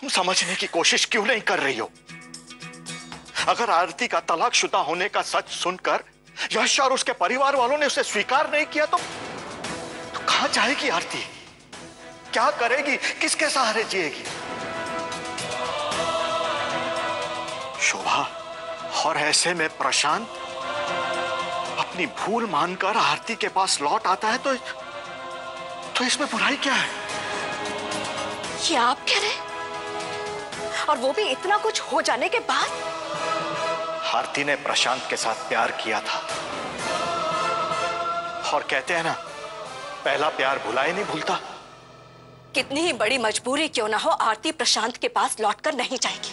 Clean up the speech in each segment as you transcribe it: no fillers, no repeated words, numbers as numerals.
तुम समझने की कोशिश क्यों नहीं कर रही हो? अगर आरती का तलाकशुदा होने का सच सुनकर यश और उसके परिवार वालों ने उसे स्वीकार नहीं किया तो कहां जाएगी आरती? क्या करेगी? किसके सहारे जिएगी? शोभा, और ऐसे में प्रशांत अपनी भूल मानकर आरती के पास लौट आता है तो इसमें बुराई क्या है? ये आप कह रहे हैं? और वो भी इतना कुछ हो जाने के बाद? आरती ने प्रशांत के साथ प्यार किया था और कहते हैं ना, पहला प्यार भुलाए नहीं भूलता। कितनी ही बड़ी मजबूरी क्यों ना हो, आरती प्रशांत के पास लौटकर नहीं जाएगी।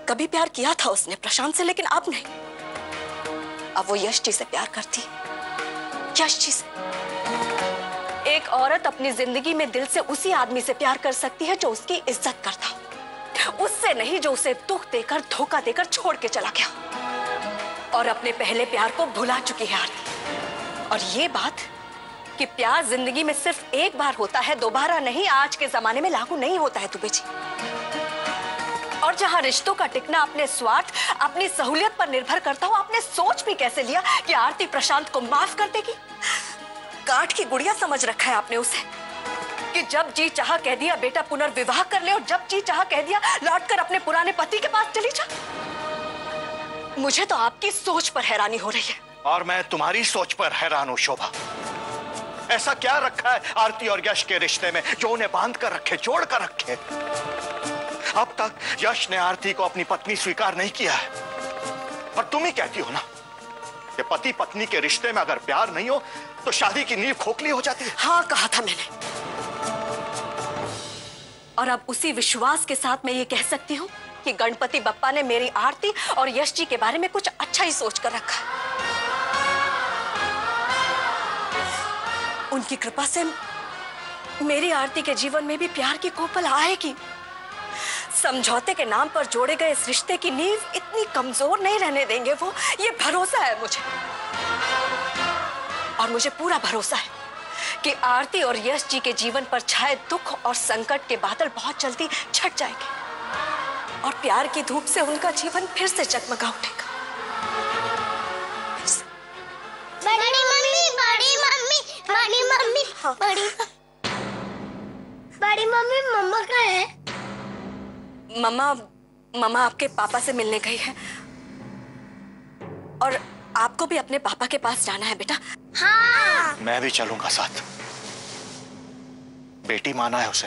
कभी प्यार किया था उसने प्रशांत से, लेकिन अब नहीं। अब वो यश जी से प्यार करती, यश जी से। एक औरत अपनी जिंदगी में दिल से उसी आदमी से प्यार कर सकती है जो उसकी इज्जत करता, उससे नहीं जो उसे दुख देकर, धोखा देकर छोड़ के चला गया और अपने पहले प्यार को भुला चुकी है आरती। और ये बात कि प्यार जिंदगी में सिर्फ एक बार होता है, दोबारा नहीं, आज के जमाने में लागू नहीं होता है दुबे जी। और जहां रिश्तों का टिकना अपने स्वार्थ, अपनी सहूलियत पर निर्भर करता हो, आपने सोच भी कैसे लिया कि आरती प्रशांत को माफ कर देगी? काठ की गुड़िया समझ रखा है आपने उसे कि जब जी चाहा कह दिया बेटा पुनर्विवाह कर ले और जब जी चाहा कह दिया लौटकर अपने पुराने पति के पास चली जा। मुझे तो आपकी सोच पर हैरानी हो रही है। और मैं तुम्हारी सोच पर हैरान हूं शोभा। ऐसा क्या रखा है आरती और यश के रिश्ते में जो उन्हें बांध कर रखे, जोड़ कर रखे? अब तक यश ने आरती को अपनी पत्नी स्वीकार नहीं किया है और तुम ही कहती हो ना कि पति पत्नी के रिश्ते में अगर प्यार नहीं हो तो शादी की नींव खोखली हो जाती है। हाँ, कहा था मैंने। और अब उसी विश्वास के साथ मैं ये कह सकती हूँ कि गणपति बप्पा ने मेरी आरती और यश जी के बारे में कुछ अच्छा ही सोच कर रखा है। उनकी कृपा से मेरी आरती के जीवन में भी प्यार की कोपल आएगी। समझौते के नाम पर जोड़े गए इस रिश्ते की नींव इतनी कमजोर नहीं रहने देंगे वो, ये भरोसा है मुझे। और मुझे पूरा भरोसा है कि आरती और यश जी के जीवन पर छाए दुख और संकट के बादल बहुत जल्दी छट जाएंगे और प्यार की धूप से उनका जीवन फिर से जगमगा उठेगा। बड़ी मम्मी, बड़ी मम्मी, बड़ी मम्मी, हाँ। बड़ी मम्मी, मम्मा कहाँ है? मम्मा आपके पापा से मिलने गई है और आपको भी अपने पापा के पास जाना है बेटा। हाँ। मैं भी चलूंगा साथ। बेटी माना है उसे,